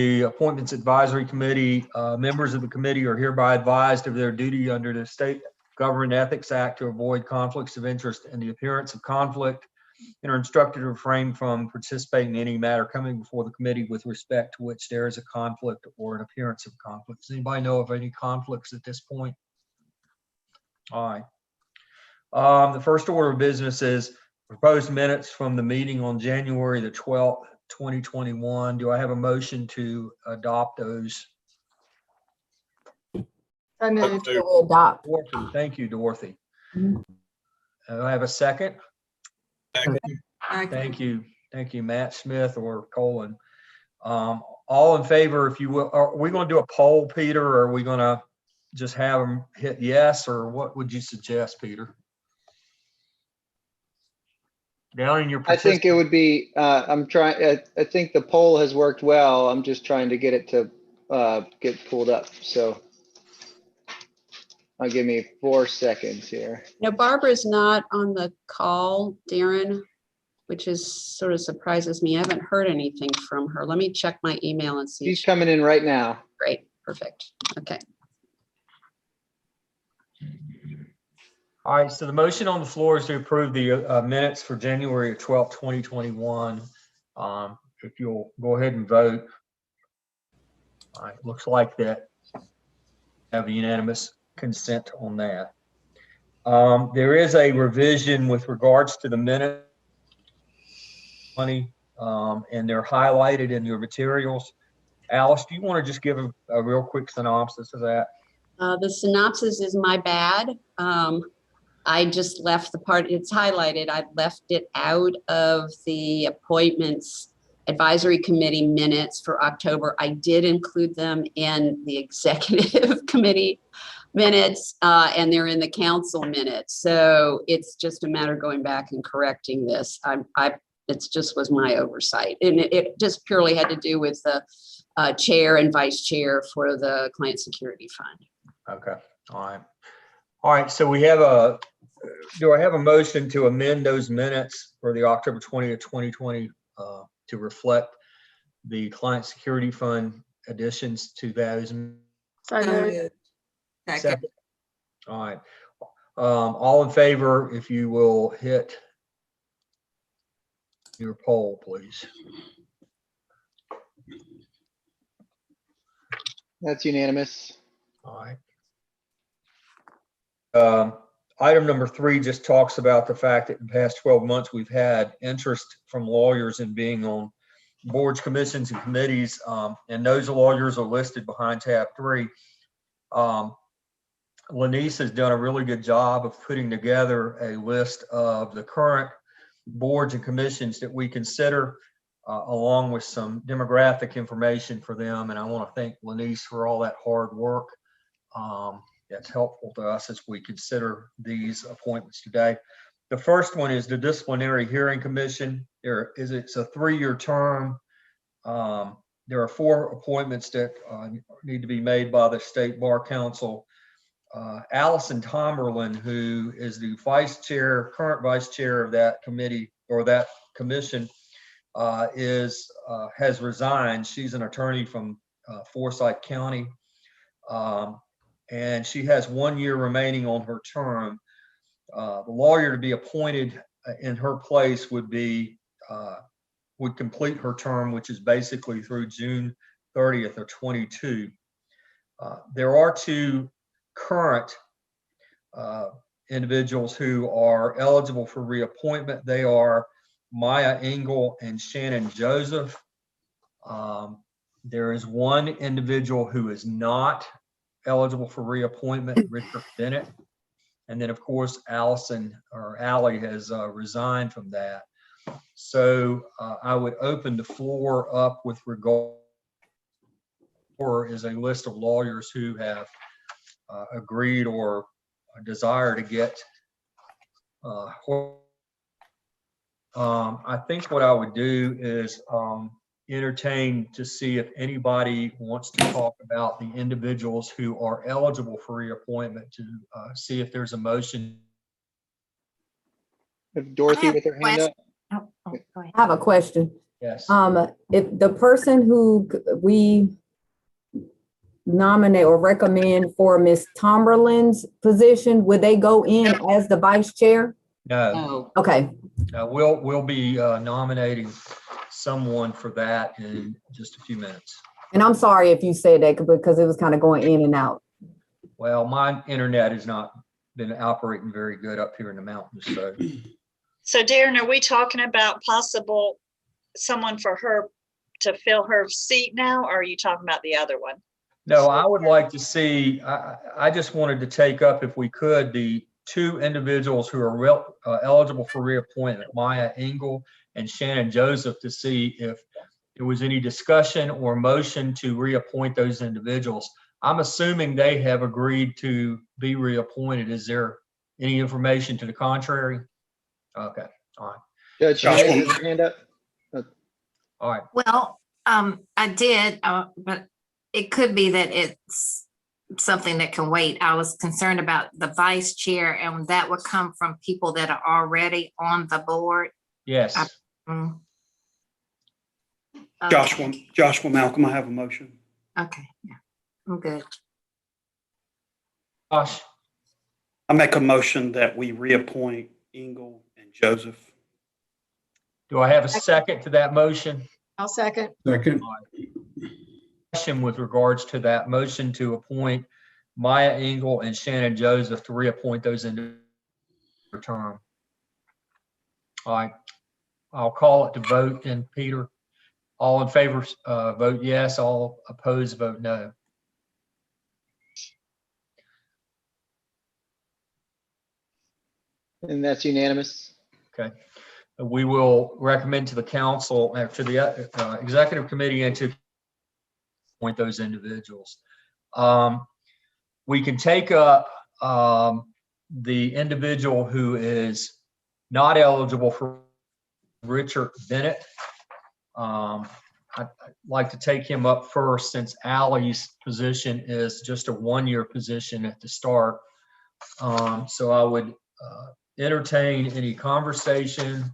The Appointments Advisory Committee, members of the committee are hereby advised of their duty under the State Government Ethics Act to avoid conflicts of interest and the appearance of conflict, and are instructed to refrain from participating in any matter coming before the committee with respect to which there is a conflict or an appearance of conflict. Does anybody know of any conflicts at this point? All right. The first order of business is proposed minutes from the meeting on January the 12th, 2021. Do I have a motion to adopt those? I move to adopt. Dorothy, thank you, Dorothy. Do I have a second? Thank you. Thank you, Matt Smith or Colin. All in favor, if you will. Are we going to do a poll, Peter, or are we going to just have them hit yes, or what would you suggest, Peter? Down in your I think it would be, I think the poll has worked well. I'm just trying to get it to get pulled up. So I'll give me 4 seconds here. No, Barbara's not on the call, Darren, which is sort of surprises me. I haven't heard anything from her. Let me check my email and see. She's coming in right now. Great, perfect. Okay. All right, so the motion on the floor is to approve the minutes for January 12th, 2021. If you'll go ahead and vote. All right, looks like that. Have a unanimous consent on that. There is a revision with regards to the minute, and they're highlighted in your materials. Alice, do you want to just give a real quick synopsis of that? The synopsis is my bad. I just left the part, it's highlighted. I left it out of the appointments advisory committee minutes for October. I did include them in the executive committee minutes, and they're in the council minutes. So it's just a matter of going back and correcting this. It just was my oversight. And it just purely had to do with the chair and vice chair for the Client Security Fund. Okay, all right. All right, so we have do I have a motion to amend those minutes for the October 20th, 2020 to reflect the Client Security Fund additions to those? Second. Second. All right. All in favor, if you will hit your poll, please. That's unanimous. All right. Item number 3 just talks about the fact that in the past 12 months, we've had interest from lawyers in being on boards, commissions, and committees, and those lawyers are listed behind tab 3. Lanice has done a really good job of putting together a list of the current boards and commissions that we consider, along with some demographic information for them. And I want to thank Lanice for all that hard work. That's helpful to us as we consider these appointments today. The first one is the Disciplinary Hearing Commission. It's a 3-year term. There are 4 appointments that need to be made by the State Bar Council. Allison Tomerlin, who is the current vice chair of that committee or that commission, has resigned. She's an attorney from Forsyth County. And she has 1 year remaining on her term. The lawyer to be appointed in her place would complete her term, which is basically through June 30th of 22. There are 2 current individuals who are eligible for reappointment. They are Maya Engel and Shannon Joseph. There is 1 individual who is not eligible for reappointment, Richard Bennett. And then, of course, Allie has resigned from that. So I would open the floor up with regard is a list of lawyers who have agreed or desire to get. I think what I would do is entertain to see if anybody wants to talk about the individuals who are eligible for reappointment, to see if there's a motion. Dorothy with her hand up. I have a question. Yes. If the person who we nominate or recommend for Ms. Tomberlin's position, would they go in as the vice chair? No, Oh, Okay, we'll be nominating someone for that in just a few minutes. and I'm sorry if you said that because it was kind of going in and out. Well, my internet has not been operating very good up here in the mountains, so. So Darren, are we talking about possible someone for her to fill her seat now, or are you talking about the other one? No, I would like to see, I just wanted to take up, if we could, the two individuals who are eligible for reappointment, Maya Engel and Shannon Joseph, to see if there was any discussion or motion to reappoint those individuals. I'm assuming they have agreed to be reappointed. Is there any information to the contrary? Okay, all right, Judge Schmidt has his hand up. all right. Well, I did, but it could be that it's something that can wait. I was concerned about the vice chair, and that would come from people that are already on the board. Yes, Mm. Joshua Malcolm, I have a motion. Okay, yeah, I'm good. Josh, I make a motion that we reappoint Engel and Joseph. do I have a second to that motion? I'll second. Second. Question with regards to that motion to appoint Maya Engel and Shannon Joseph to reappoint those individuals for term. All right, I'll call it to vote then, Peter. All in favor, vote yes. All opposed, vote no. And that's unanimous. Okay. We will recommend to the council, to the executive committee, and to appoint those individuals. We can take up the individual who is not eligible for Richard Bennett. I'd like to take him up first, since Ally's position is just a one-year position at the start. So I would entertain any conversation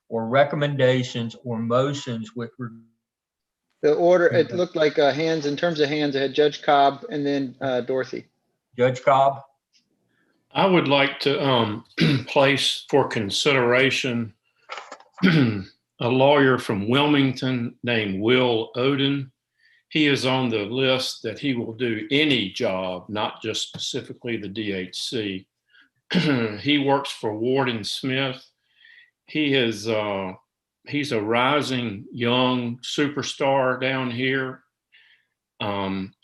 or recommendations or motions with The order, it looked like hands, in terms of hands, I had Judge Cobb and then Dorothy. Judge Cobb. I would like to place for consideration a lawyer from Wilmington named Will Oden. He is on the list that he will do any job, not just specifically the DHC. He works for Ward & Smith. He's a rising young superstar down here.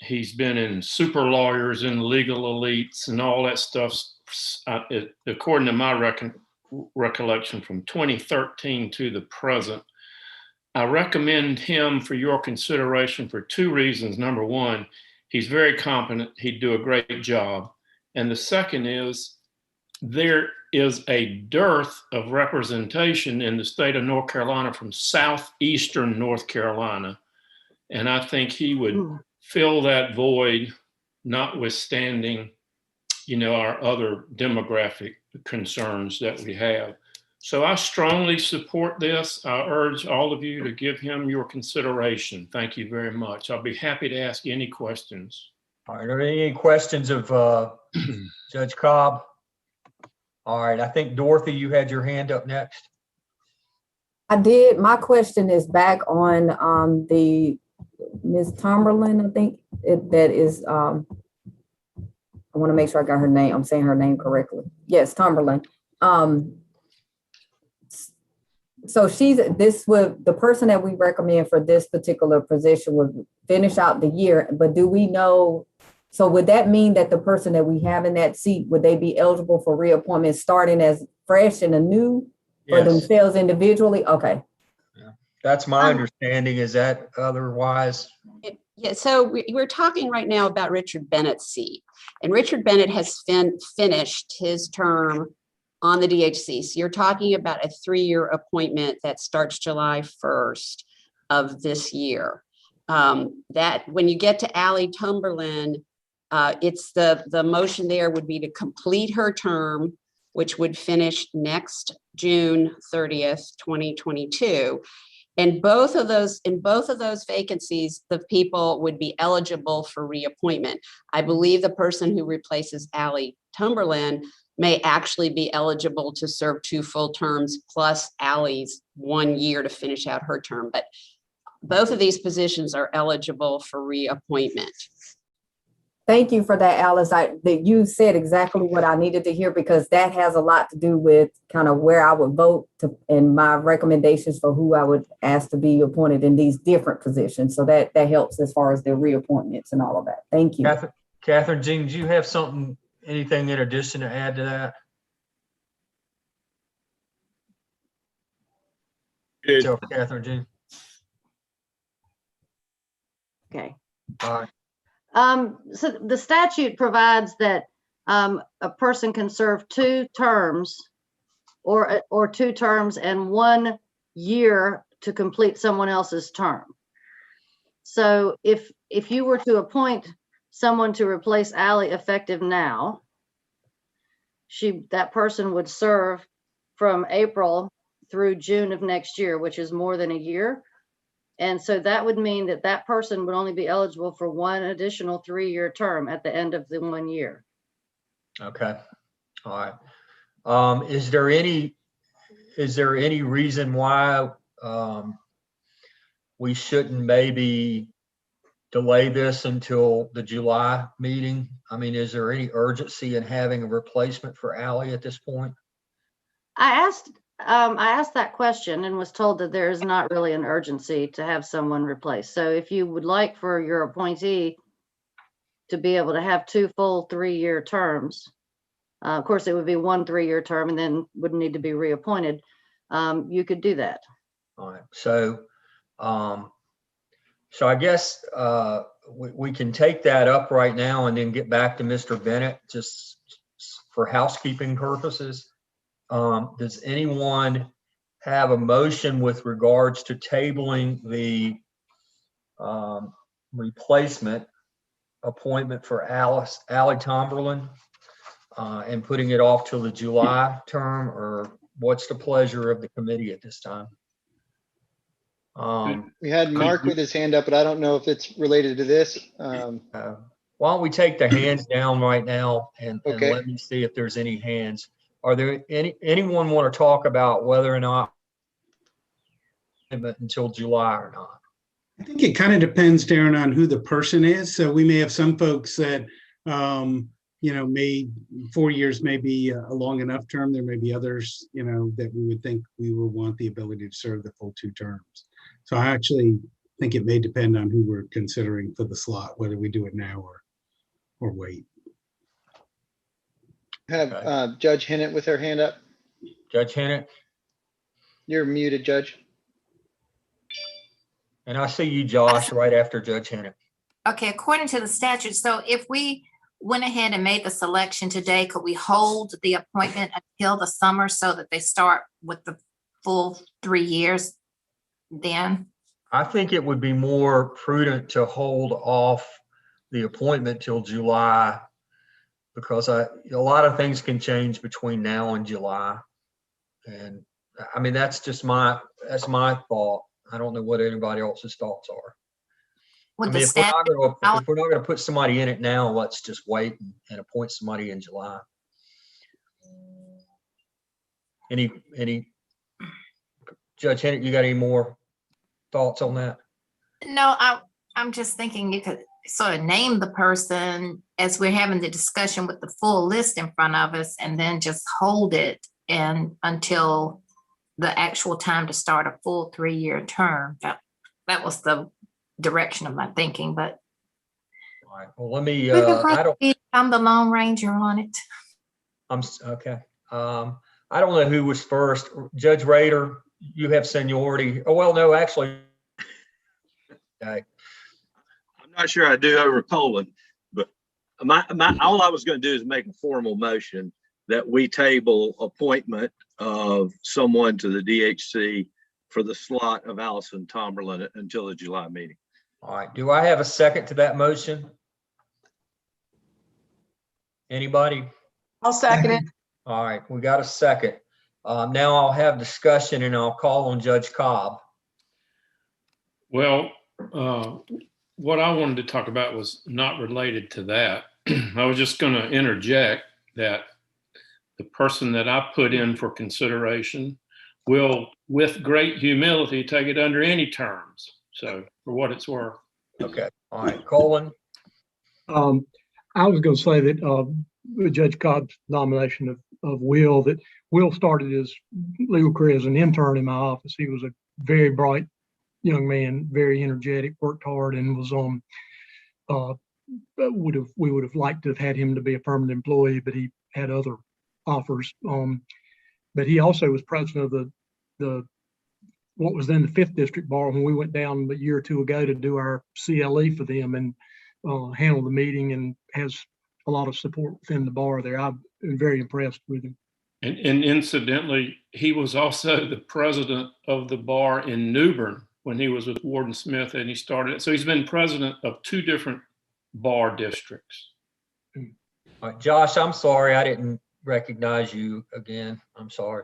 He's been in super lawyers and legal elites and all that stuff. According to my recollection, from 2013 to the present. I recommend him for your consideration for two reasons. Number one, he's very competent. He'd do a great job. And the second is, there is a dearth of representation in the state of North Carolina from southeastern North Carolina. And I think he would fill that void, notwithstanding, our other demographic concerns that we have. So I strongly support this. I urge all of you to give him your consideration. Thank you very much. I'll be happy to ask any questions. All right, are there any questions of Judge Cobb? All right, I think Dorothy, you had your hand up next. I did. My question is back on the Ms. Tomberlin, I think that is, I want to make sure I got her name. I'm saying her name correctly. Yes, Tomberlin. So the person that we recommend for this particular position would finish out the year, but do we know, so would that mean that the person that we have in that seat, would they be eligible for reappointment starting as fresh and anew for Yes, themselves individually? Okay. that's my understanding. Is that otherwise? yeah, so we're talking right now about Richard Bennett's seat. And Richard Bennett has finished his term on the DHC. So you're talking about a 3-year appointment that starts July 1st of this year. That when you get to Ally Tomberlin, it's the motion there would be to complete her term, which would finish next June 30th, 2022. in both of those vacancies, the people would be eligible for reappointment. I believe the person who replaces Ally Tumberland may actually be eligible to serve 2 full terms plus Ally's 1 year to finish out her term. But both of these positions are eligible for reappointment. Thank you for that, Alice. That you said exactly what I needed to hear, because that has a lot to do with kind of where I would vote to, and my recommendations for who I would ask to be appointed in these different positions. So that helps as far as the reappointments and all of that. Thank you. Catherine Jean, do you have anything in addition to add to that? Good. So, Catherine Jean. Okay. All right. So the statute provides that a person can serve 2 terms or 2 terms and 1 year to complete someone else's term. So if you were to appoint someone to replace Ally effective now, that person would serve from April through June of next year, which is more than a year. And so that would mean that that person would only be eligible for 1 additional 3-year term at the end of the 1 year. Okay. All right. Is there any reason why we shouldn't maybe delay this until the July meeting? I mean, is there any urgency in having a replacement for Ally at this point? I asked that question and was told that there is not really an urgency to have someone replaced. So if you would like for your appointee to be able to have 2 full 3-year terms, of course, it would be 1 3-year term and then would need to be reappointed. You could do that. All right. So I guess we can take that up right now and then get back to Mr. Bennett just for housekeeping purposes. Does anyone have a motion with regards to tabling the replacement appointment for Ally Tomberlin and putting it off till the July term, or what's the pleasure of the committee at this time? We had Mark with his hand up, but I don't know if it's related to this. Why don't we take the hands down right now and Okay. let me see if there's any hands. Are there anyone want to talk about whether or not until July or not? I think it kind of depends, Darren, on who the person is. So we may have some folks that, may 4 years may be a long enough term. There may be others, that we would think we will want the ability to serve the full 2 terms. So I actually think it may depend on who we're considering for the slot, whether we do it now or wait. Have Judge Hennett with her hand up. Judge Hennett? You're muted, Judge. And I see you, Josh, right after Judge Hennett. Okay, according to the statute, so if we went ahead and made the selection today, could we hold the appointment until the summer so that they start with the full 3 years then? I think it would be more prudent to hold off the appointment till July, because a lot of things can change between now and July. And I mean, that's my thought. I don't know what anybody else's thoughts are. With I the mean, if we're statute, not going to put somebody in it now, let's just wait and appoint somebody in July. Any Judge Hennett, you got any more thoughts on that? no, I'm just thinking you could sort of name the person as we're having the discussion with the full list in front of us, and then just hold it until the actual time to start a full 3-year term. That was the direction of my thinking, but All right. Well, let me. we can proceed. I'm the Lone Ranger on it. Okay. I don't know who was first. Judge Rader, you have seniority. Oh, well, no, actually. Okay. I'm not sure I do over Poland, but all I was going to do is make a formal motion that we table appointment of someone to the DHC for the slot of Allison Tomberlin until the July meeting. All right. Do I have a second to that motion? Anybody? I'll second it. All right. We got a second. Now I'll have discussion and I'll call on Judge Cobb. Well, what I wanted to talk about was not related to that. I was just going to interject that the person that I put in for consideration will, with great humility, take it under any terms. So for what it's worth. Okay, all right, Colin, I was going to say that with Judge Cobb's nomination of Will, that Will started his legal career as an intern in my office. He was a very bright young man, very energetic, worked hard, and was we would have liked to have had him to be a permanent employee, but he had other offers. But he also was president of the what was then the 5th District Bar when we went down a year or two ago to do our CLE for them and handle the meeting, and has a lot of support within the bar there. I've been very impressed with him. And incidentally, he was also the president of the bar in New Bern when he was with Warden Smith, and he started. So he's been president of 2 different bar districts. all right, Josh, I'm sorry, I didn't recognize you again. I'm sorry.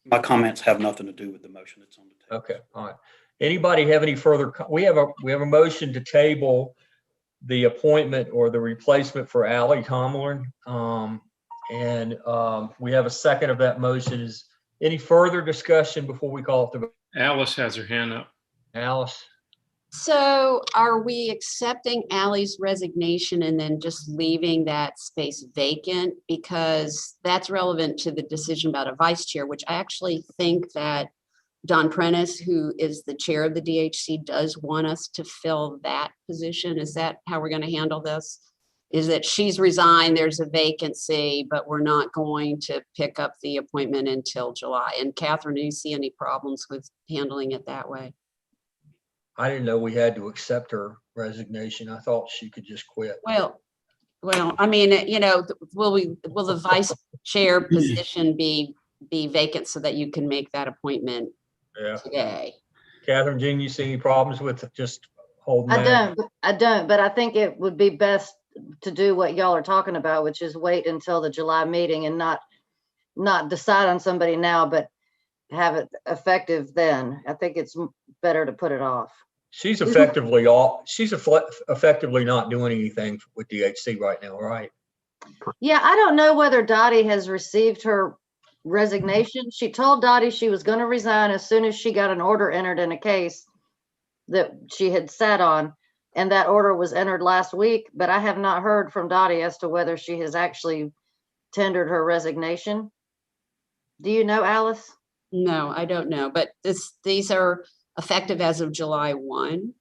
My comments have nothing to do with the motion that's on the table. Okay, all right. Anybody have any further, we have a motion to table the appointment or the replacement for Ally Tomlin. We have a second of that motion. Is any further discussion before we call it the vote? Alice has her hand up. Alice? So are we accepting Ally's resignation and then just leaving that space vacant? Because that's relevant to the decision about a vice chair, which I actually think that Don Prentice, who is the chair of the DHC, does want us to fill that position. Is that how we're going to handle this? Is that she's resigned, there's a vacancy, but we're not going to pick up the appointment until July? And Catherine, do you see any problems with handling it that way? I didn't know we had to accept her resignation. I thought she could just quit. Well, I mean, will the vice chair position be vacant so that you can make that appointment Yeah. today? Catherine, Jean, you see any problems with just holding I that? don't, but I think it would be best to do what y'all are talking about, which is wait until the July meeting and not decide on somebody now, but have it effective then. I think it's better to put it off. She's effectively not doing anything with DHC right now, right? Yeah, I don't know whether Dottie has received her resignation. She told Dottie she was going to resign as soon as she got an order entered in a case that she had sat on. And that order was entered last week, but I have not heard from Dottie as to whether she has actually tendered her resignation. Do you know, Alice? No, I don't know, but these are effective as of July 1.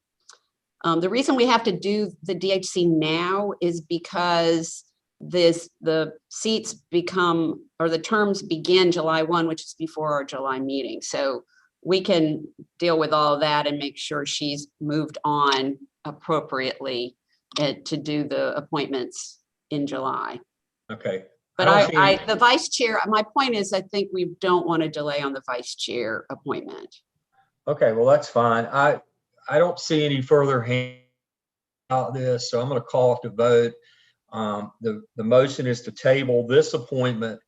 The reason we have to do the DHC now is because the seats become, or the terms begin July 1, which is before our July meeting. So we can deal with all of that and make sure she's moved on appropriately to do the appointments in July. Okay. But the vice chair, my point is, I think we don't want to delay on the vice chair appointment. Okay, well, that's fine. I don't see any further hand out this, so I'm going to call it the vote. The motion is to table this appointment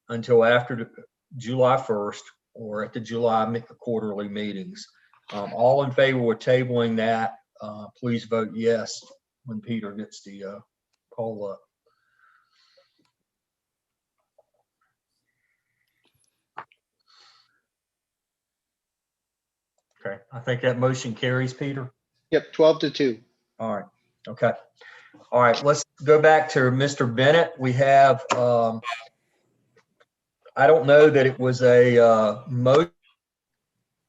until after July 1st or at the July quarterly meetings. All in favor of tabling that, please vote yes when Peter gets the poll up. Okay, I think that motion carries, Peter. Yep, 12-2. All right, okay. All right, let's go back to Mr. Bennett. We have, I don't know that it was a motion.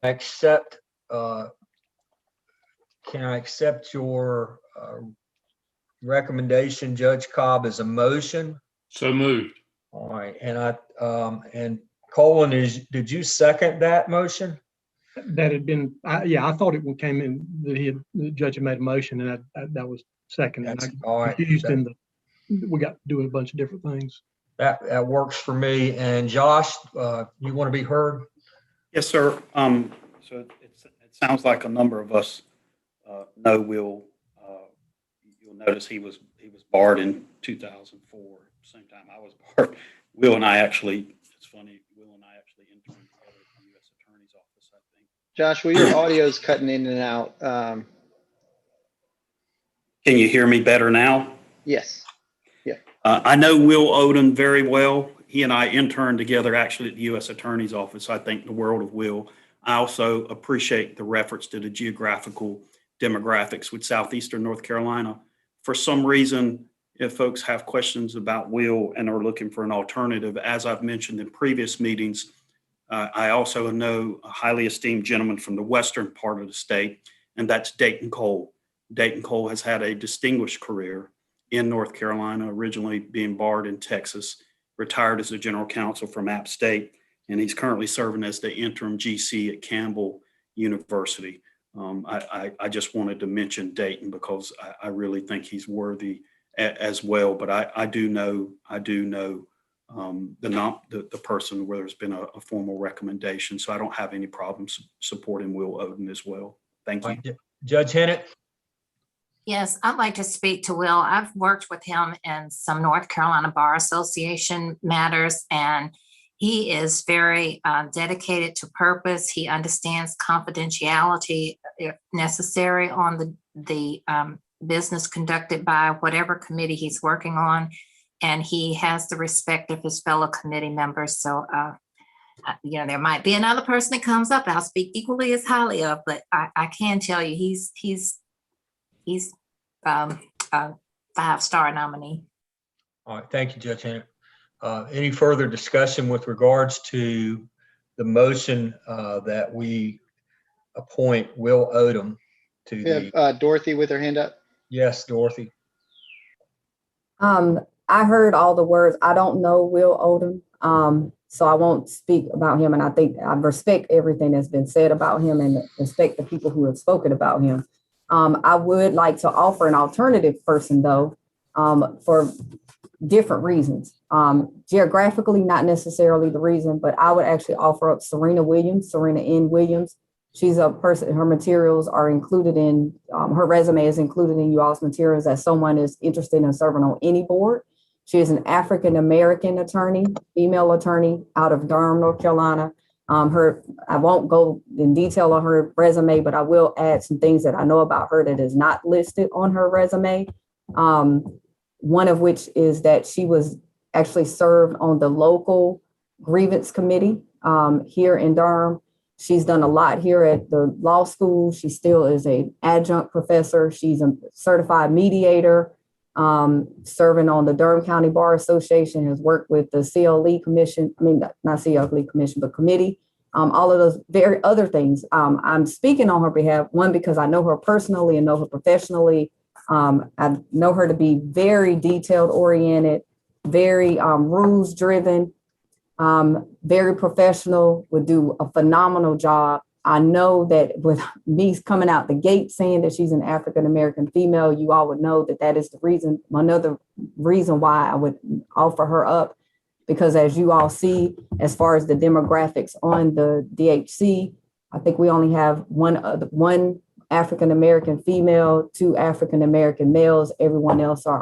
Can I accept your recommendation, Judge Cobb, as a motion? So moved. All right, and Colin, did you second that motion? That had been, I thought it came in that the judge had made a motion, and that was second. And I All right. confused we got doing a bunch of different things. That works for me. And Josh, you want to be heard? Yes, sir. So it sounds like a number of us know Will. You'll notice he was barred in 2004. Same time I was barred. Will and I actually, it's funny, Will and I actually interned together at the U.S. Attorney's Office, I think, Joshua, your audio's cutting in and out. Can you hear me better now? Yes. I know Will Odom very well. He and I interned together actually at the U.S. Attorney's Office. I think the world of Will. I also appreciate the reference to the geographical demographics with Southeastern North Carolina. For some reason, if folks have questions about Will and are looking for an alternative, as I've mentioned in previous meetings, I also know a highly esteemed gentleman from the western part of the state, and that's Dayton Cole. Dayton Cole has had a distinguished career in North Carolina, originally being barred in Texas, retired as a general counsel from App State, and he's currently serving as the interim GC at Campbell University. I just wanted to mention Dayton because I really think he's worthy as well. But I do know the person where there's been a formal recommendation, so I don't have any problems supporting Will Odom as well. Thank you. Judge Hennett? Yes, I'd like to speak to Will. I've worked with him in some North Carolina Bar Association matters, and he is very dedicated to purpose. He understands confidentiality if necessary on the business conducted by whatever committee he's working on, and he has the respect of his fellow committee members. So, there might be another person that comes up I'll speak equally as highly of, but I can tell you he's a 5-star nominee. All right, thank you, Judge Hennett. Any further discussion with regards to the motion that we appoint Will Odom to We have Dorothy with her hand up. Yes, Dorothy. I heard all the words. I don't know Will Odom, so I won't speak about him. And I think I respect everything that's been said about him and respect the people who have spoken about him. I would like to offer an alternative person, though, for different reasons. Geographically, not necessarily the reason, but I would actually offer up Serena N. Williams. She's a person, her materials are included in, her resume is included in you all's materials as someone is interested in serving on any board. She is an African-American attorney, female attorney out of Durham, North Carolina. I won't go in detail on her resume, but I will add some things that I know about her that is not listed on her resume. One of which is that she was actually served on the local grievance committee here in Durham. She's done a lot here at the law school. She still is an adjunct professor. She's a certified mediator, serving on the Durham County Bar Association, has worked with the CLE Commission, not CLE Commission, but committee, all of those very other things. I'm speaking on her behalf, one, because I know her personally and know her professionally. I know her to be very detailed oriented, very rules driven, very professional, would do a phenomenal job. I know that with me coming out the gate saying that she's an African-American female, you all would know that that is the reason, another reason why I would offer her up, because as you all see, as far as the demographics on the DHC, I think we only have one African-American female, 2 African-American males. Everyone else are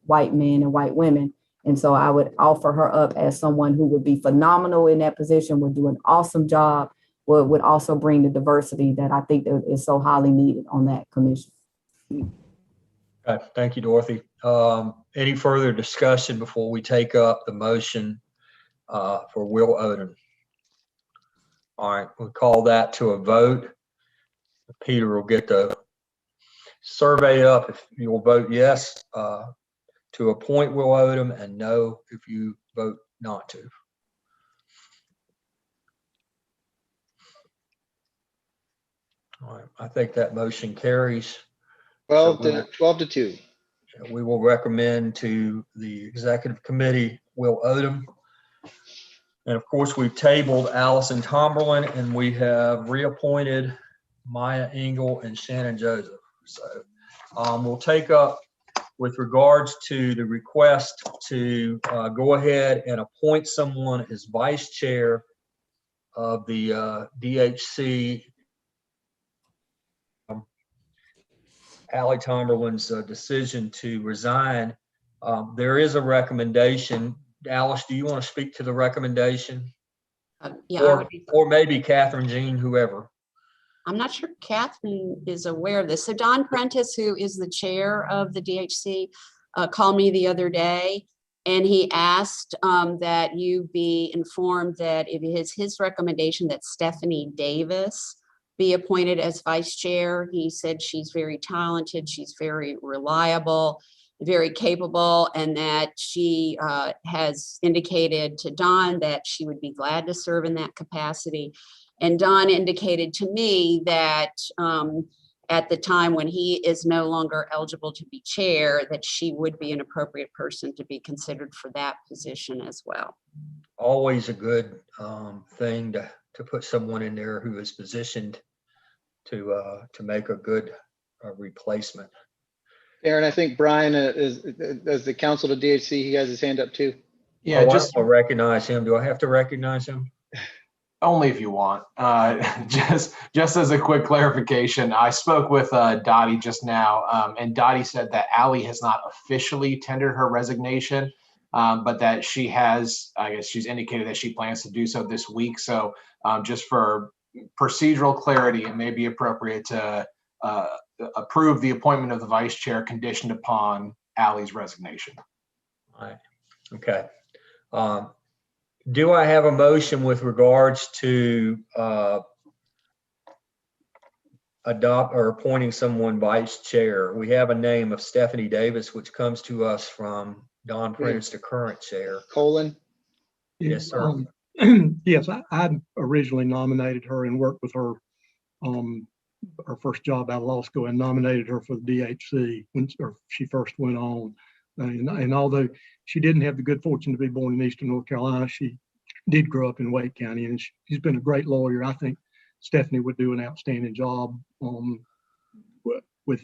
white men and white women. And so I would offer her up as someone who would be phenomenal in that position, would do an awesome job, would also bring the diversity that I think that is so highly needed on that commission. Okay, thank you, Dorothy. Any further discussion before we take up the motion for Will Odom? All right, we'll call that to a vote. Peter will get the survey up if you'll vote yes to appoint Will Odom, and no if you vote not to. All right, I think that motion carries. 12 to 2. We will recommend to the executive committee Will Odom. And of course, we've tabled Allison Tomberlin, and we have reappointed Maya Engel and Shannon Joseph. So we'll take up with regards to the request to go ahead and appoint someone as vice chair of the DHC. Allie Tomberlin's decision to resign. There is a recommendation. Alice, do you want to speak to the recommendation? Yeah. Or maybe Catherine Jean, whoever. I'm not sure Catherine is aware of this. So Don Prentice, who is the chair of the DHC, called me the other day, and he asked that you be informed that it is his recommendation that Stephanie Davis be appointed as vice chair. He said she's very talented, she's very reliable, very capable, and that she has indicated to Don that she would be glad to serve in that capacity. And Don indicated to me that at the time when he is no longer eligible to be chair, that she would be an appropriate person to be considered for that position as well. Always a good thing to put someone in there who is positioned to make a good replacement. Aaron, I think Brian is, as the counsel to DHC, he has his hand up too. Yeah, Oh, just I don't recognize him. Do I have to recognize him? only if you want. Just as a quick clarification, I spoke with Dottie just now, and Dottie said that Allie has not officially tendered her resignation, but that she has, I guess she's indicated that she plans to do so this week. So just for procedural clarity, it may be appropriate to approve the appointment of the vice chair conditioned upon Allie's resignation. All right. Okay. Do I have a motion with regards to adopt or appointing someone vice chair? We have a name of Stephanie Davis, which comes to us from Don Prentice, the current chair. Colin? Yes, sir. Yes, I originally nominated her and worked with her her first job out of law school, and nominated her for the DHC when she first went on. And although she didn't have the good fortune to be born in Eastern North Carolina, she did grow up in Wake County, and she's been a great lawyer. I think Stephanie would do an outstanding job with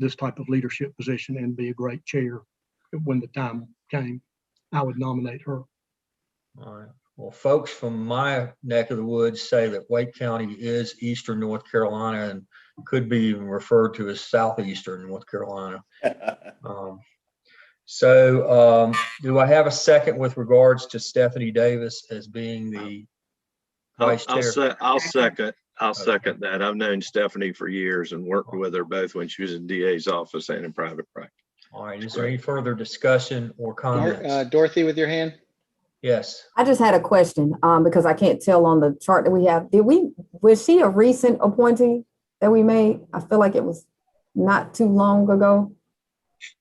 this type of leadership position and be a great chair when the time came. I would nominate her. All right. Well, folks from my neck of the woods say that Wake County is Eastern North Carolina and could be even referred to as Southeastern North Carolina. Do I have a second with regards to Stephanie Davis as being the vice chair? I'll second that. I've known Stephanie for years and worked with her both when she was in DA's office and in private practice. All right. Is there any further discussion or comments? Dorothy with your hand? Yes. I just had a question, because I can't tell on the chart that we have. Was she a recent appointee that we made? I feel like it was not too long ago.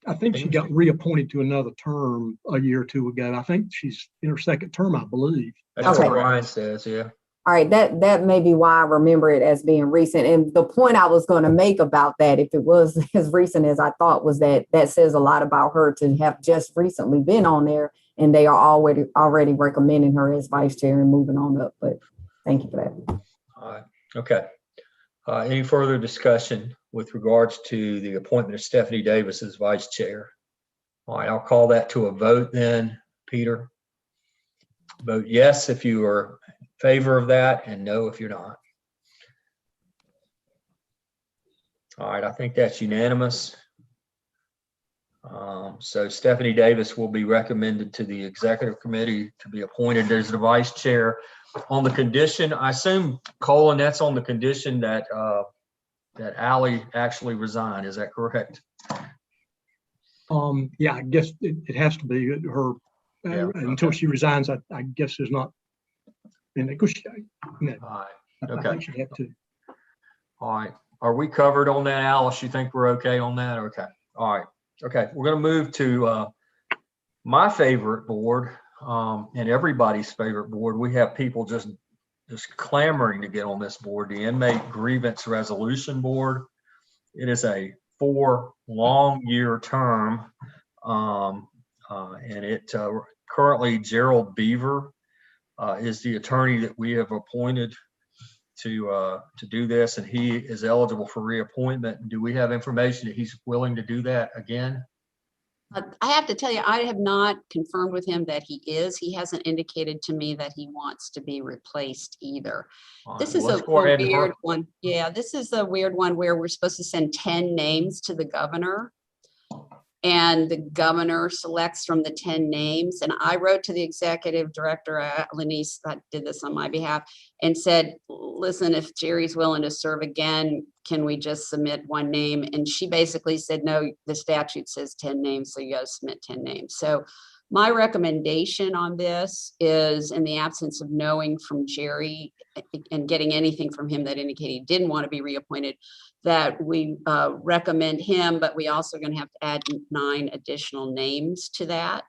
I think she got reappointed to another term a year or two ago. I think she's in her second term, I believe. That's Okay. what Brian says, yeah. All right, that may be why I remember it as being recent. And the point I was going to make about that, if it was as recent as I thought, was that says a lot about her to have just recently been on there, and they are already recommending her as vice chair and moving on up. But thank you for that. All right. Okay. Any further discussion with regards to the appointment of Stephanie Davis as vice chair? All right, I'll call that to a vote then. Peter? Vote yes if you are in favor of that, and no if you're not. All right, I think that's unanimous. So Stephanie Davis will be recommended to the executive committee to be appointed as the vice chair on the condition, I assume, Colin, that's on the condition that that Allie actually resigned. Is that correct? Yeah, I guess it has to be her until she resigns. I guess there's not. And of course, All right. I Okay. think she had to. All right. Are we covered on that, Alice? You think we're okay on that? Okay. All right. Okay. We're going to move to my favorite board and everybody's favorite board. We have people just clamoring to get on this board, the Inmate Grievance Resolution Board. It is a 4-long-year term, and it currently Gerald Beaver is the attorney that we have appointed to do this, and he is eligible for reappointment. Do we have information that he's willing to do that again? I have to tell you, I have not confirmed with him that he is. He hasn't indicated to me that he wants to be replaced either. All This right, is let's a go ahead and weird one. Yeah, this is a weird one where we're supposed to send 10 names to the governor. and the governor selects from the 10 names. And I wrote to the executive director, Lenise, that did this on my behalf, and said, listen, if Jerry's willing to serve again, can we just submit one name? And she basically said, no, the statute says 10 names, so you gotta submit 10 names. So my recommendation on this is, in the absence of knowing from Jerry and getting anything from him that indicated he didn't want to be reappointed, that we recommend him, but we also going to have to add 9 additional names to that.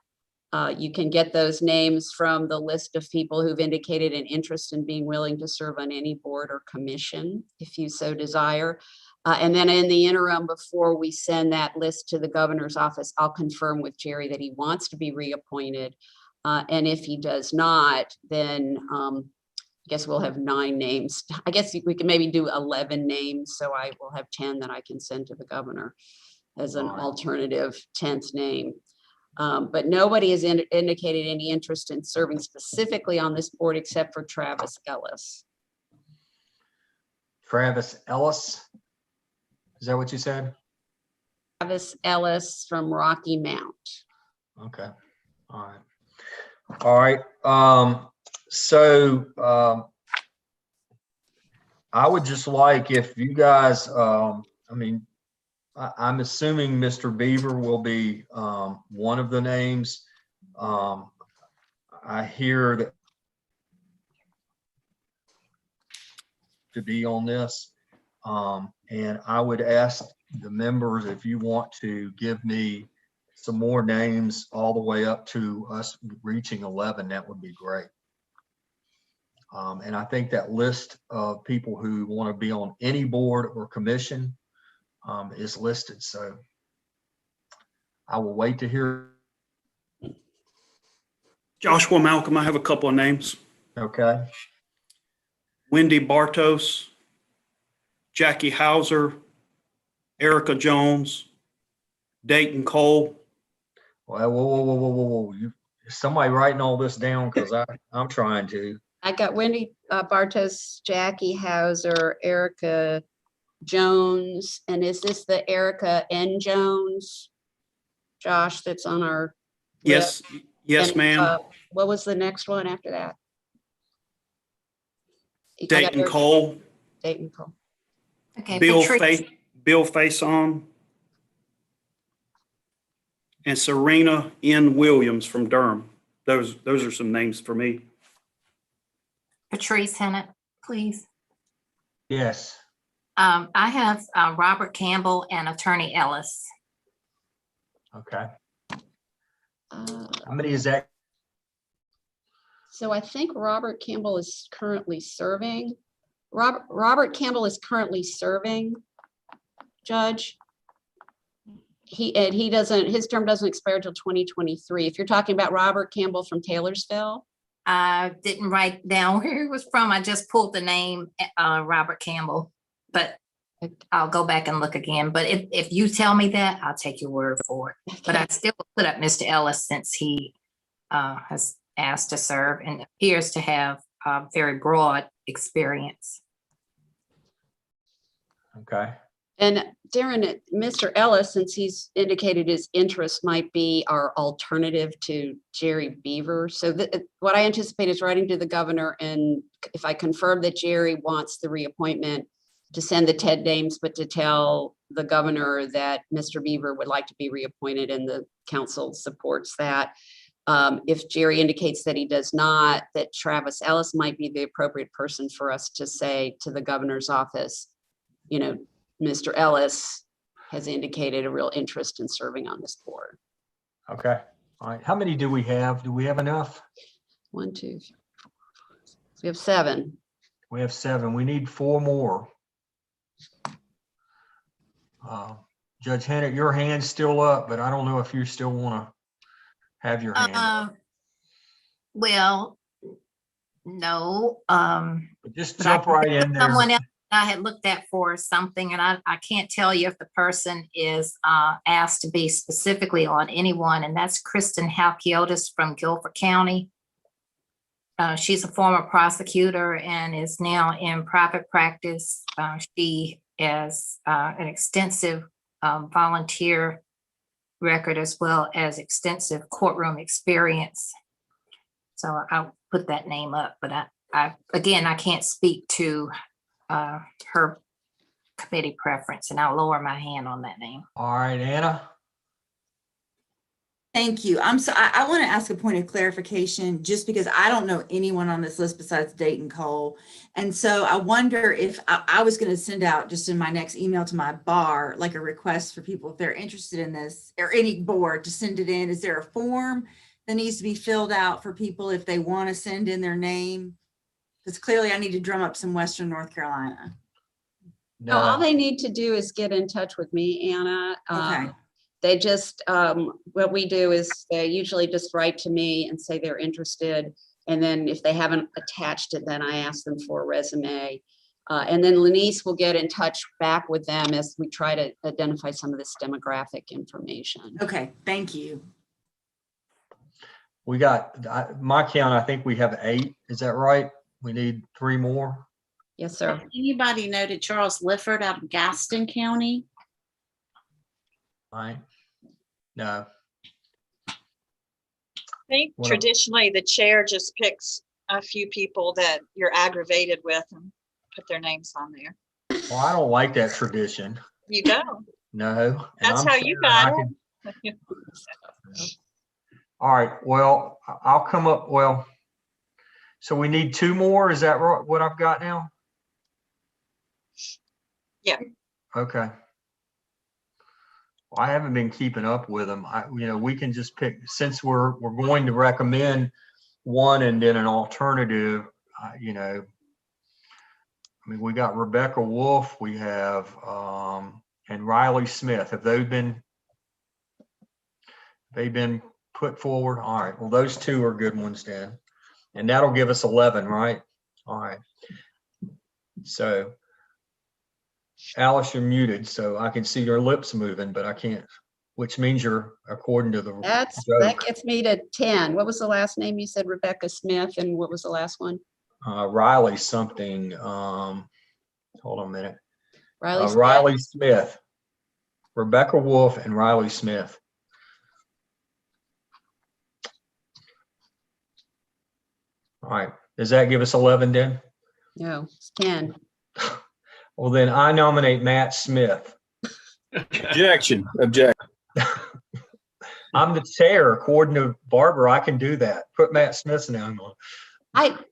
You can get those names from the list of people who've indicated an interest in being willing to serve on any board or commission, if you so desire. And then in the interim, before we send that list to the governor's office, I'll confirm with Jerry that he wants to be reappointed. And if he does not, then I guess we'll have 9 names. I guess we can maybe do 11 names. So I will have 10 that I can send to the governor as an alternative 10th name. But nobody has indicated any interest in serving specifically on this board except for Travis Ellis. Travis Ellis? Is that what you said? Travis Ellis from Rocky Mount. Okay. All right. All right. So I would just like if you guys, I mean, I'm assuming Mr. Beaver will be one of the names. I hear that to be on this. And I would ask the members if you want to give me some more names all the way up to us reaching 11, that would be great. And I think that list of people who want to be on any board or commission is listed. So I will wait to hear. Joshua Malcolm, I have a couple of names. Okay. Wendy Bartos, Jackie Hauser, Erica Jones, Dayton Cole. Well, whoa. Is somebody writing all this down? Because I'm trying to. I got Wendy Bartos, Jackie Hauser, Erica Jones, and is this the Erica N. Jones, Josh, that's on our Yes, list? yes, And, ma'am. what was the next one after that? I got Dayton Erica- Cole, Dayton Cole. Okay, Bill Patrice. Faison, and Serena N. Williams from Durham. Those are some names for me. Patrice Hennett, please. Yes. I have Robert Campbell and Attorney Ellis. Okay. How many is that? So I think Robert Campbell is currently serving. Robert Campbell is currently serving, Judge. He doesn't, his term doesn't expire until 2023. If you're talking about Robert Campbell from Taylorsville. I didn't write down where he was from. I just pulled the name, Robert Campbell, but I'll go back and look again. But if you tell me that, I'll take your word for it. But I still put up Mr. Ellis since he has asked to serve and appears to have very broad experience. Okay. And Darren, Mr. Ellis, since he's indicated his interest might be our alternative to Jerry Beaver. So what I anticipate is writing to the governor, and if I confirm that Jerry wants the reappointment, to send the 10 names, but to tell the governor that Mr. Beaver would like to be reappointed and the council supports that. If Jerry indicates that he does not, that Travis Ellis might be the appropriate person for us to say to the governor's office, you know, Mr. Ellis has indicated a real interest in serving on this board. Okay. All right. How many do we have? Do we have enough? 1, 2, 3, 4, 5, 6. We have 7. We have 7. We need 4 more. Judge Hannah, your hand's still up, but I don't know if you still want to have your hand up. Well, no. But just jump right in there. Someone else I had looked at for something, and I can't tell you if the person is asked to be specifically on anyone, and that's Kristen Halkiotis from Guilford County. She's a former prosecutor and is now in private practice. She has an extensive volunteer record as well as extensive courtroom experience. So I'll put that name up, but again, I can't speak to her committee preference, and I'll lower my hand on that name. All right, Anna? Thank you. I want to ask a point of clarification just because I don't know anyone on this list besides Dayton Cole. And so I wonder if I was going to send out just in my next email to my bar, like a request for people if they're interested in this or any board to send it in. Is there a form that needs to be filled out for people if they want to send in their name? Because clearly I need to drum up some Western North Carolina. No, all they need to do is get in touch with me, Anna. Okay. They just, what we do is they usually just write to me and say they're interested. And then if they haven't attached it, then I ask them for a resume. And then Lenise will get in touch back with them as we try to identify some of this demographic information. Okay, thank you. We got, my count, I think we have 8. Is that right? We need 3 more. Yes, sir. Anybody know to Charles Lifford out of Gaston County? All right. No. I think Well- traditionally the chair just picks a few people that you're aggravated with and put their names on there. Well, I don't like that tradition. You go. No. and That's I'm how you saying I got can- it. All right, well, I'll come up, well, so we need 2 more, is that right, what I've got now? Yeah. Okay. Well, I haven't been keeping up with them. We can just pick, since we're going to recommend one and then an alternative, we got Rebecca Wolf, we have, and Riley Smith. Have they been put forward? All right, well, those 2 are good ones then. And that'll give us 11, right? All right. So Alice, you're muted, so I can see your lips moving, but I can't, which means you're according to the That joke. gets me to 10. What was the last name? You said Rebecca Smith, and what was the last one? Riley something, hold on a minute. Riley Smith? Riley Smith, Rebecca Wolf and Riley Smith. All right, does that give us 11 then? No, it's 10. Well, then I nominate Matt Smith. Objection. I'm the chair, according to Barbara, I can do that. Put Matt Smith's name on.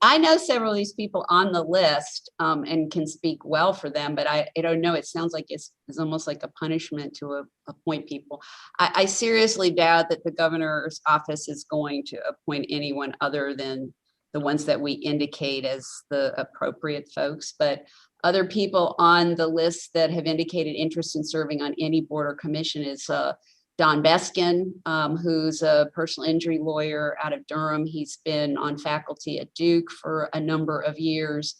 I know several of these people on the list and can speak well for them, but I don't know. It sounds like it's almost like a punishment to appoint people. I seriously doubt that the governor's office is going to appoint anyone other than the ones that we indicate as the appropriate folks. But other people on the list that have indicated interest in serving on any board or commission is Don Beskin, who's a personal injury lawyer out of Durham. He's been on faculty at Duke for a number of years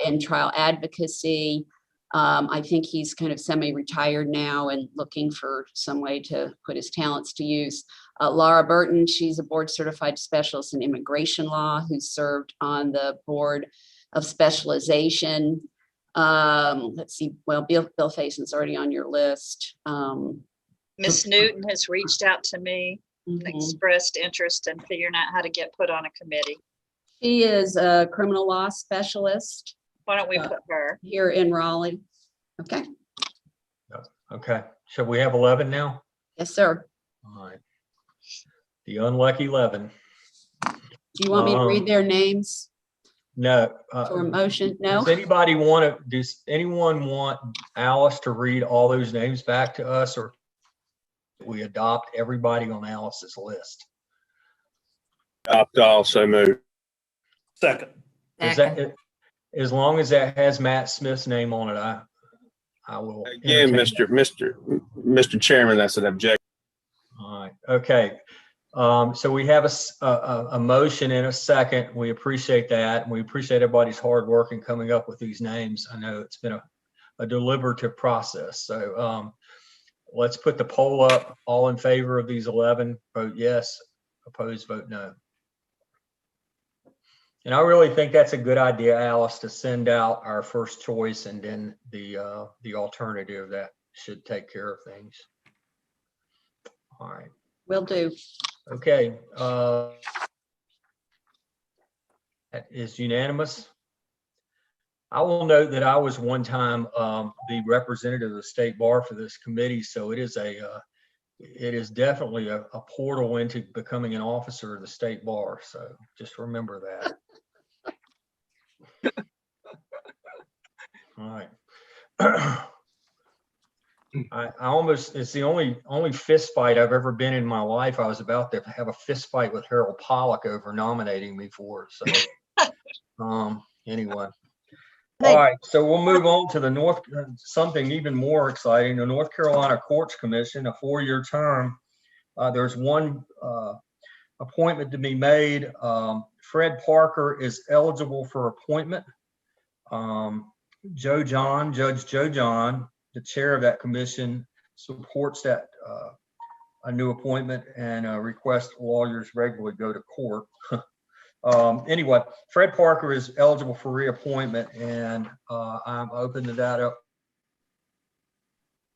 in trial advocacy. I think he's kind of semi-retired now and looking for some way to put his talents to use. Laura Burton, she's a board certified specialist in immigration law who served on the board of specialization. Let's see, well, Bill Fason's already on your list. Miss Newton has reached out to me, expressed interest in figuring out how to get put on a committee. She is a criminal law specialist. Why don't we put her here in Raleigh? Okay. Okay, shall we have 11 now? Yes, sir. All right. The unlucky 11. Do you want me to read their names No. for a motion? No? Does anyone want Alice to read all those names back to us, or we adopt everybody on Alice's list? Also move. Second. Is that, as long as that has Matt Smith's name on it, I will. Again, entertain Mr. Chairman, that's an objection. All right, okay. So we have a motion and a second. We appreciate that. And we appreciate everybody's hard work in coming up with these names. I know it's been a deliberative process. So let's put the poll up. All in favor of these 11, vote yes. Opposed, vote no. And I really think that's a good idea, Alice, to send out our first choice and then the alternative that should take care of things. All right. Will do. Okay. That is unanimous. I will note that I was one time the representative of the state bar for this committee, so it is definitely a portal into becoming an officer of the state bar. So just remember that. All right. I almost, it's the only fist fight I've ever been in my life. I was about to have a fist fight with Harold Pollack over nominating me for it. So anyway. All right, so we'll move on to the something even more exciting, the North Carolina Courts Commission, a 4-year term. There's one appointment to be made. Fred Parker is eligible for appointment. Judge Joe John, the chair of that commission, supports that a new appointment and requests lawyers regularly go to court. Anyway, Fred Parker is eligible for reappointment, and I'm open to that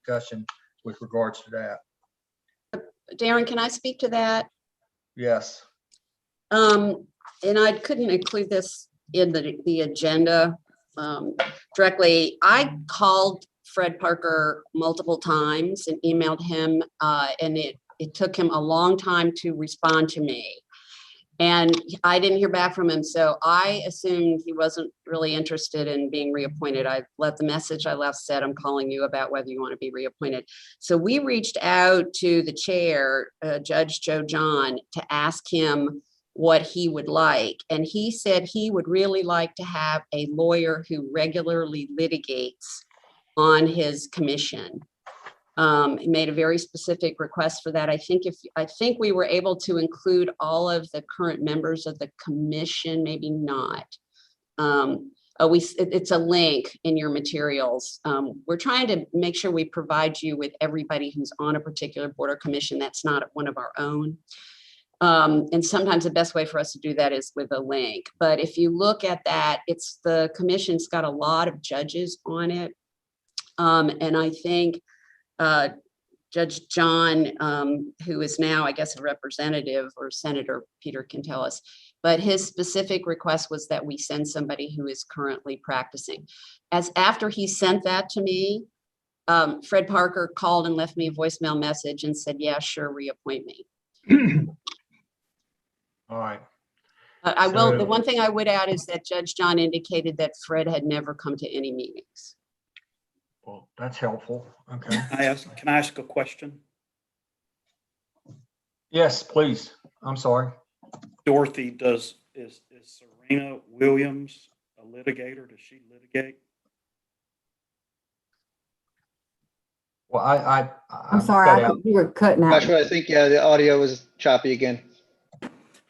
discussion with regards to that. Darren, can I speak to that? Yes. And I couldn't include this in the agenda directly. I called Fred Parker multiple times and emailed him, and it took him a long time to respond to me. And I didn't hear back from him, so I assumed he wasn't really interested in being reappointed. I left the message I left said, I'm calling you about whether you want to be reappointed. So we reached out to the chair, Judge Joe John, to ask him what he would like. And he said he would really like to have a lawyer who regularly litigates on his commission. He made a very specific request for that. I think we were able to include all of the current members of the commission, maybe not. It's a link in your materials. We're trying to make sure we provide you with everybody who's on a particular board or commission that's not one of our own. And sometimes the best way for us to do that is with a link. But if you look at that, it's the commission's got a lot of judges on it. And I think Judge John, who is now, I guess, a representative, or Senator Peter can tell us, but his specific request was that we send somebody who is currently practicing. After he sent that to me, Fred Parker called and left me a voicemail message and said, yeah, sure, reappoint me. All right. The one thing I would add is that Judge John indicated that Fred had never come to any meetings. Well, that's helpful. Okay. Can I ask a question? Yes, please. I'm sorry. Dorothy, is Serena Williams a litigator? Does she litigate? Well, I'm sorry, you were cutting out. Joshua, I think, yeah, the audio was choppy again.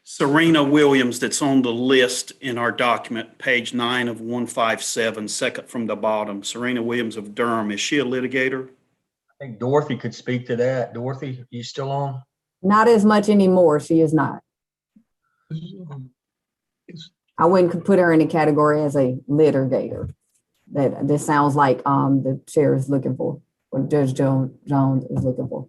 Serena Williams, that's on the list in our document, page 9 of 157, second from the bottom. Serena Williams of Durham, is she a litigator? I think Dorothy could speak to that. Dorothy, are you still on? Not as much anymore. She is not. I wouldn't put her in the category as a litigator. This sounds like the chair is looking for, what Judge Jones is looking for.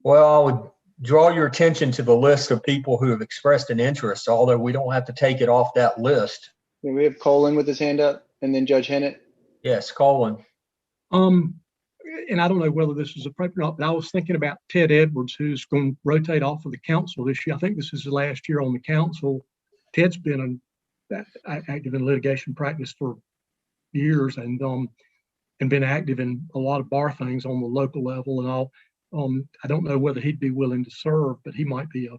Well, I would draw your attention to the list of people who have expressed an interest, although we don't have to take it off that list. We have Colin with his hand up, and then Judge Hennett. Yes, Colin. And I don't know whether this is appropriate or not, but I was thinking about Ted Edwards, who's going to rotate off of the council this year. I think this is his last year on the council. Ted's been active in litigation practice for years and been active in a lot of bar things on the local level and all. I don't know whether he'd be willing to serve, but he might be a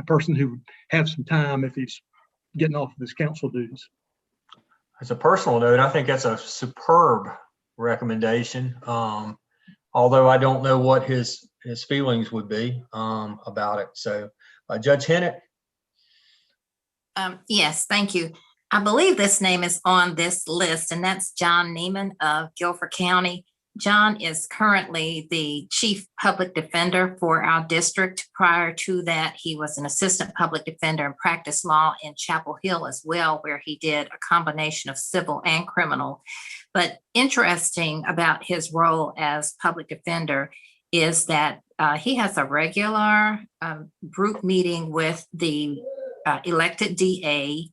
person who would have some time if he's getting off of his council duties. As a personal note, I think that's a superb recommendation. Although I don't know what his feelings would be about it. So, Judge Hennett. Yes, thank you. I believe this name is on this list, and that's John Neiman of Guilford County. John is currently the chief public defender for our district. Prior to that, he was an assistant public defender and practiced law in Chapel Hill as well, where he did a combination of civil and criminal. But interesting about his role as public defender is that he has a regular group meeting with the elected DA,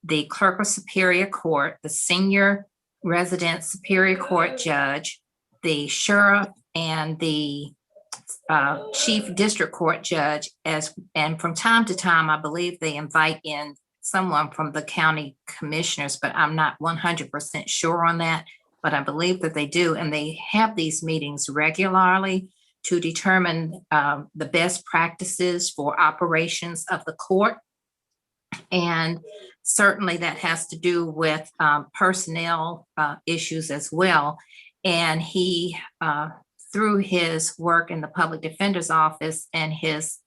the clerk of Superior Court, the senior resident Superior Court judge, the sheriff, and the chief district court judge, and from time to time, I believe they invite in someone from the county commissioners, but I'm not 100% sure on that, but I believe that they do. And they have these meetings regularly to determine the best practices for operations of the court. And certainly that has to do with personnel issues as well. And he, through his work in the public defender's office and his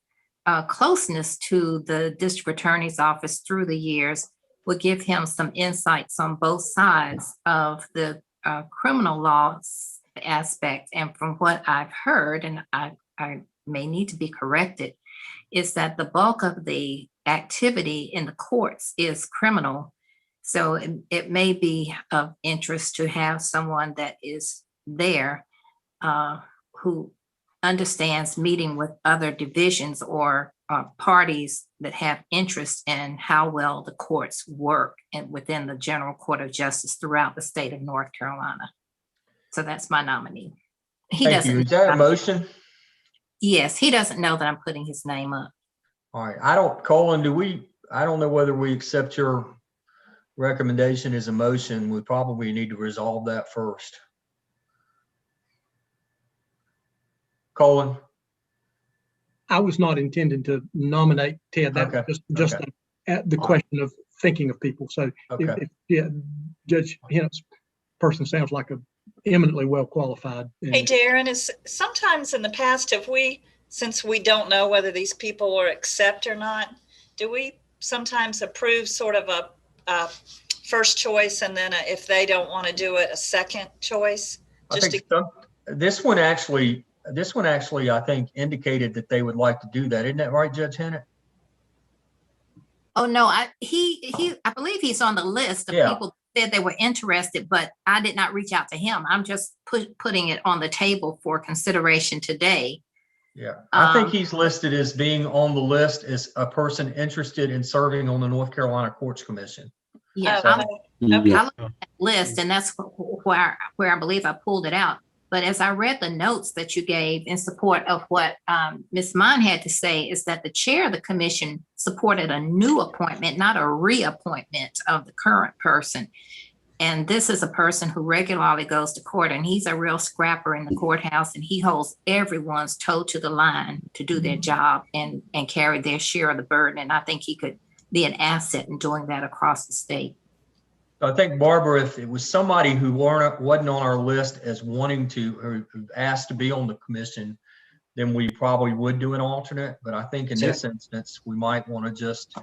closeness to the district attorney's office through the years, would give him some insights on both sides of the criminal law aspect. And from what I've heard, and I may need to be corrected, is that the bulk of the activity in the courts is criminal. So it may be of interest to have someone that is there who understands meeting with other divisions or parties that have interest in how well the courts work and within the General Court of Justice throughout the state of North Carolina. So that's my nominee. Thank you. Is that a motion? Yes, he doesn't know that I'm putting his name up. All right. Colin, I don't know whether we accept your recommendation as a motion. We probably need to resolve that first. Colin? I was not intending to nominate Ted. That was just the question of thinking of people. So if Judge Hennett's person sounds like a eminently well qualified. Hey, Darren, is sometimes in the past, since we don't know whether these people are accept or not, do we sometimes approve sort of a first choice and then if they don't want to do it, a second choice? This one actually, I think, indicated that they would like to do that. Isn't that right, Judge Hennett? Oh, no, I believe he's on the list of people that said they were interested, but I did not reach out to him. I'm just putting it on the table for consideration today. Yeah, I think he's listed as being on the list as a person interested in serving on the North Carolina Courts Commission. Yeah, I looked at that list, and that's where I believe I pulled it out. But as I read the notes that you gave in support of what Ms. Mon had to say, is that the chair of the commission supported a new appointment, not a reappointment of the current person. And this is a person who regularly goes to court, and he's a real scrapper in the courthouse, and he holds everyone's toe to the line to do their job and carry their share of the burden. And I think he could be an asset in doing that across the state. I think, Barbara, if it was somebody who wasn't on our list as wanting to, or asked to be on the commission, then we probably would do an alternate. But I think in this instance, we might want to just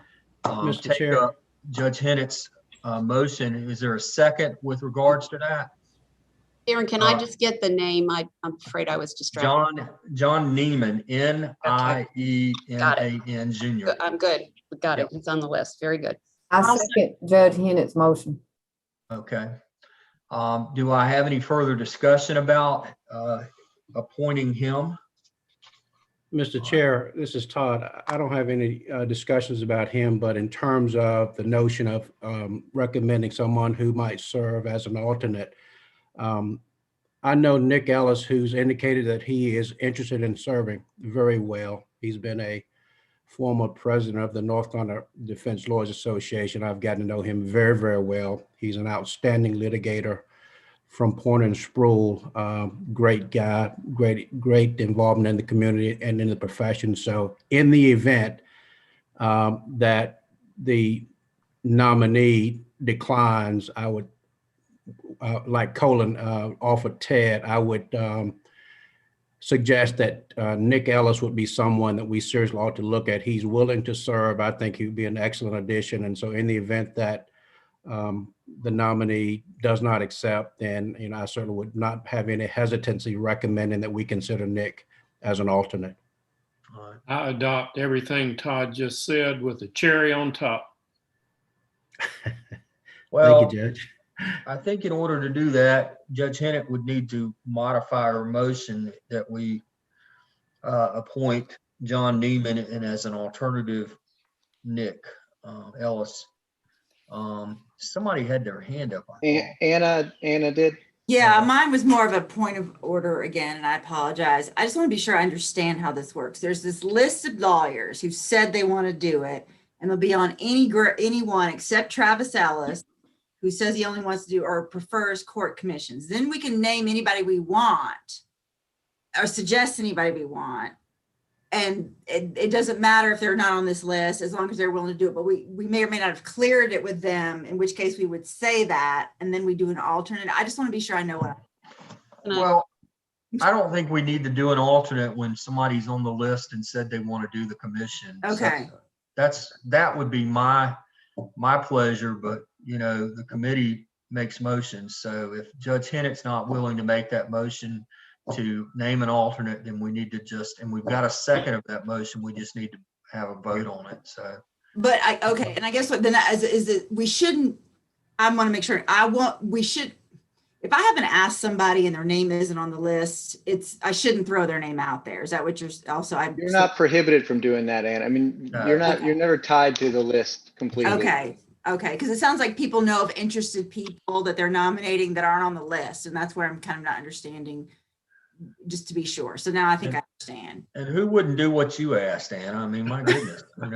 take up Judge Hennett's motion. Is there a second with regards to that? Darren, can I just get the name? I'm afraid I was distracted. John Neiman, N-I-E-M-A-N Jr. I'm good. We got it. It's on the list. Very good. I second Judge Hennett's motion. Okay. Do I have any further discussion about appointing him? Mr. Chair, this is Todd. I don't have any discussions about him, but in terms of the notion of recommending someone who might serve as an alternate, I know Nick Ellis, who's indicated that he is interested in serving very well. He's been a former president of the North Carolina Defense Lawyers Association. I've gotten to know him very, very well. He's an outstanding litigator from Porter and Sproul. Great guy, great involvement in the community and in the profession. So in the event that the nominee declines, I would, like Colin offered Ted, I would suggest that Nick Ellis would be someone that we seriously ought to look at. He's willing to serve. I think he'd be an excellent addition. And so in the event that the nominee does not accept, then, I certainly would not have any hesitancy recommending that we consider Nick as an alternate. All right. I adopt everything Todd just said with a cherry on top. Well, Thank you, Judge. I think in order to do that, Judge Hennick would need to modify her motion that we appoint John Neiman and as an alternative, Nick Ellis. Somebody had their hand up. Anna did. Yeah, mine was more of a point of order again, and I apologize. I just want to be sure I understand how this works. There's this list of lawyers who said they want to do it, and they'll be on anyone except Travis Ellis, who says he only wants to do or prefers court commissions. Then we can name anybody we want or suggest anybody we want. And it doesn't matter if they're not on this list as long as they're willing to do it. But we may or may not have cleared it with them, in which case we would say that, and then we do an alternate. I just want to be sure I know what. Well, I don't think we need to do an alternate when somebody's on the list and said they want to do the commission. Okay. So that would be my pleasure, but the committee makes motions. So if Judge Hennick's not willing to make that motion to name an alternate, then we need to and we've got a second of that motion. We just need to have a vote on it. So. But okay. And I guess what then is it, we shouldn't, I want to make sure we should, if I haven't asked somebody and their name isn't on the list, I shouldn't throw their name out there. Is that what you're also? You're not prohibited from doing that, Ann. I mean, you're never tied to the list completely. Okay. Okay. Because it sounds like people know of interested people that they're nominating that aren't on the list. And that's where I'm kind of not understanding, just to be sure. So now I think I understand. And who wouldn't do what you asked, Anna? I mean, my goodness. I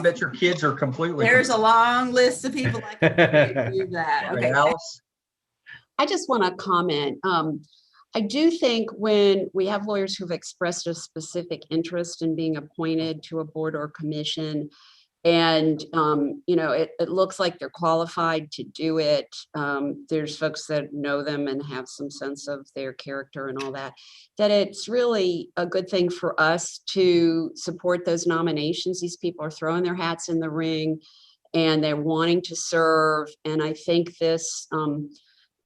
bet your kids are completely. There's a long list of people I can do that. Right, Okay. Alice? I just want to comment. I do think when we have lawyers who've expressed a specific interest in being appointed to a board or commission, and it looks like they're qualified to do it. There's folks that know them and have some sense of their character and all that, that it's really a good thing for us to support those nominations. These people are throwing their hats in the ring and they're wanting to serve. And I think this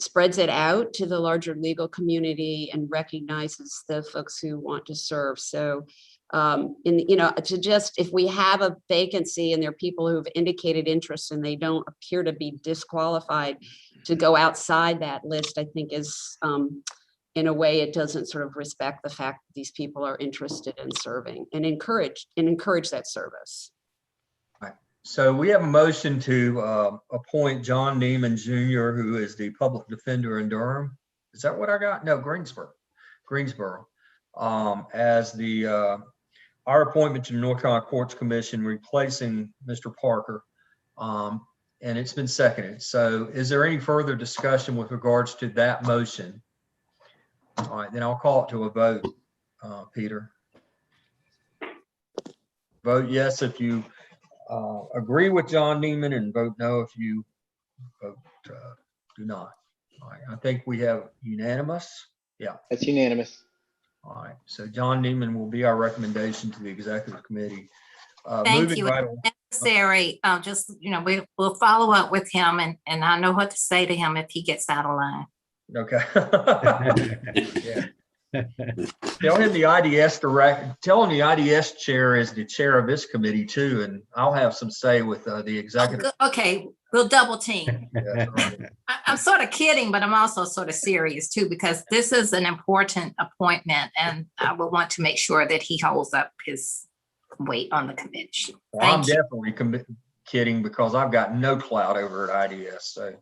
spreads it out to the larger legal community and recognizes the folks who want to serve. So if we have a vacancy and there are people who've indicated interest and they don't appear to be disqualified to go outside that list, I think is, in a way, it doesn't sort of respect the fact that these people are interested in serving and encourage that service. Right. So we have a motion to appoint John Neiman Jr., who is the public defender in Durham. Is that what I got? No, Greensboro, as our appointment to the North Carolina Courts Commission, replacing Mr. Parker, and it's been seconded. So is there any further discussion with regards to that motion? All right, then I'll call it to a vote, Peter. Vote yes if you agree with John Neiman, and vote no if you vote do not. All right, I think we have unanimous. Yeah. That's unanimous. All right, so John Neiman will be our recommendation to the executive committee. Thank Moving you. right If necessary, we'll follow up with him and I know what to say to him if he gets out of line. Okay. Yeah. Tell him the IDS tell him the IDS chair is the chair of this committee too, and I'll have some say with the executive. Okay, we'll double team. Yeah, right. I'm sort of kidding, but I'm also sort of serious too, because this is an important appointment and I will want to make sure that he holds up his weight on the committee. Well, I'm definitely kidding because I've got no clout over at IDS. So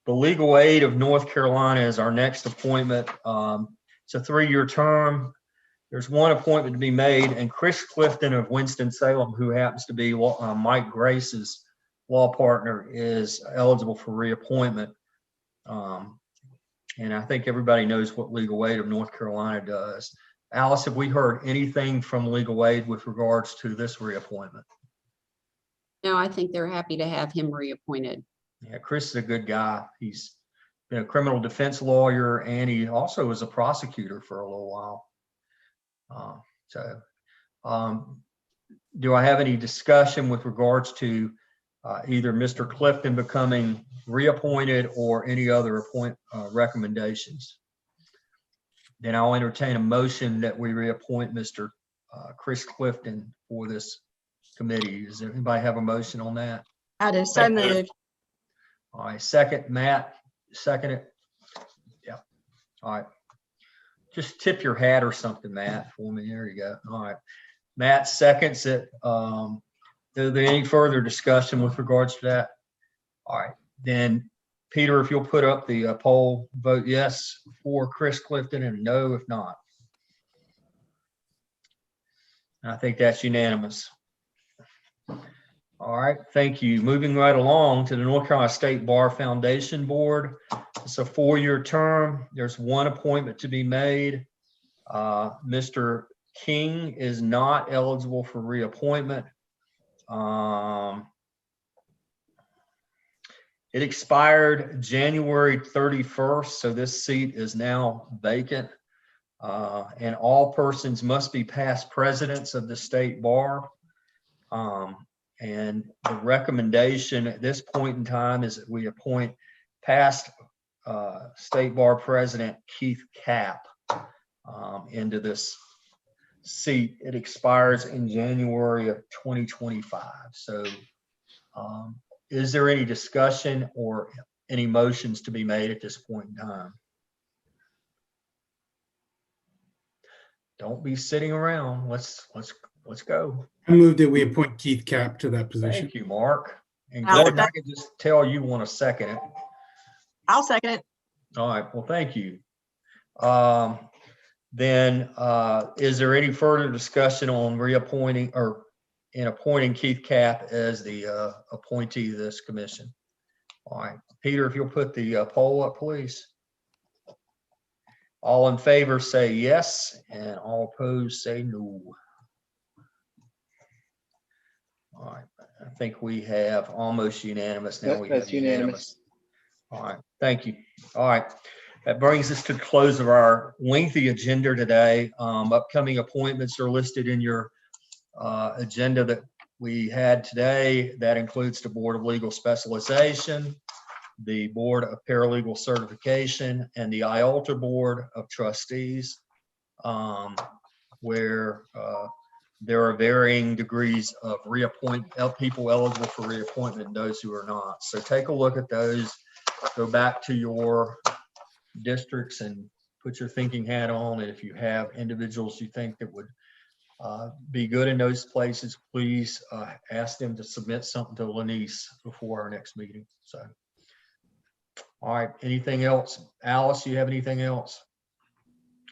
the Legal Aid of North Carolina is our next appointment. It's a 3-year term. There's one appointment to be made, and Chris Clifton of Winston-Salem, who happens to be Mike Grace's law partner, is eligible for reappointment. And I think everybody knows what Legal Aid of North Carolina does. Alice, have we heard anything from Legal Aid with regards to this reappointment? No, I think they're happy to have him reappointed. Yeah, Chris is a good guy. He's been a criminal defense lawyer, and he also was a prosecutor for a little while. Do I have any discussion with regards to either Mr. Clifton becoming reappointed or any other recommendations. Then I'll entertain a motion that we reappoint Mr. Chris Clifton for this committee. Does anybody have a motion on that? I do. So moved. All right, second, Matt, second it. Yeah. All right. Just tip your hat or something, Matt, for me. There you go. All right. Matt seconds it. Is there any further discussion with regards to that? All right, then Peter, if you'll put up the poll, vote yes for Chris Clifton and no if not. I think that's unanimous. All right, thank you. Moving right along to the North Carolina State Bar Foundation Board. It's a 4-year term. There's one appointment to be made. Mr. King is not eligible for reappointment. It expired January 31st, so this seat is now vacant. And all persons must be past presidents of the state bar. And the recommendation at this point in time is that we appoint past State Bar President Keith Capp into this seat. It expires in January of 2025. So is there any discussion or any motions to be made at this point in time? Don't be sitting around. Let's go. I move that we appoint Keith Capp to that position. Thank you, Mark. And I'll Gordon, I can just tell you want to second it. I'll second it. All right, well, thank you. Then is there any further discussion on reappointing or in appointing Keith Capp as the appointee to this commission? All right, Peter, if you'll put the poll up, please. All in favor say yes, and all opposed say no. All right, I think we have almost unanimous. Now we That's have unanimous. All right, thank you. All right, that brings us to the close of our lengthy agenda today. Upcoming appointments are listed in your agenda that we had today. That includes the Board of Legal Specialization, the Board of Paralegal Certification, and the IALTA Board of Trustees, where there are varying degrees of people eligible for reappointment and those who are not. So take a look at those, go back to your districts and put your thinking hat on. And if you have individuals you think that would be good in those places, please ask them to submit something to Lenise before our next meeting. So, all right, anything else? Alice, you have anything else?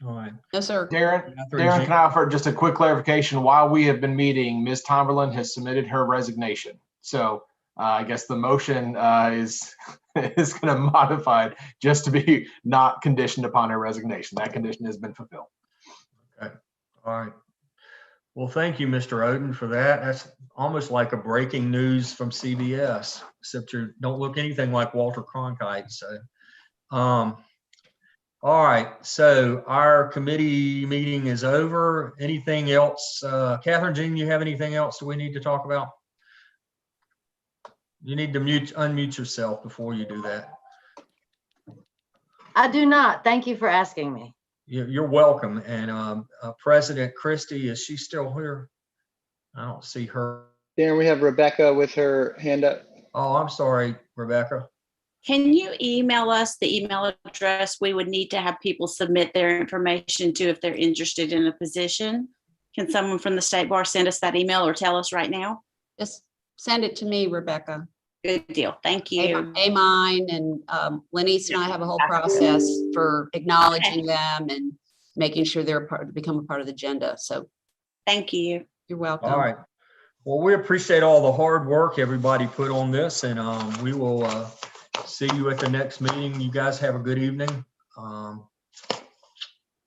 All right. Yes, sir. Darren, can I offer just a quick clarification? While we have been meeting, Ms. Tomberlin has submitted her resignation. So I guess the motion is going to modify it just to be not conditioned upon her resignation. That condition has been fulfilled. Okay. All right. Well, thank you, Mr. Oden, for that. That's almost like a breaking news from CBS, except you don't look anything like Walter Cronkite. So, all right. So our committee meeting is over. Anything else? Catherine Jean, you have anything else that we need to talk about? You need to unmute yourself before you do that. I do not. Thank you for asking me. You're welcome. And President Christie, is she still here? I don't see her. Darren, we have Rebecca with her hand up. Oh, I'm sorry, Rebecca. Can you email us the email address we would need to have people submit their information to if they're interested in a position? Can someone from the State Bar send us that email or tell us right now? Just send it to me, Rebecca. Good deal. Thank you. Mine and Lenise and I have a whole process for acknowledging them and making sure they're become a part of the agenda. So thank you. You're welcome. All right. Well, we appreciate all the hard work everybody put on this, and we will see you at the next meeting. You guys have a good evening.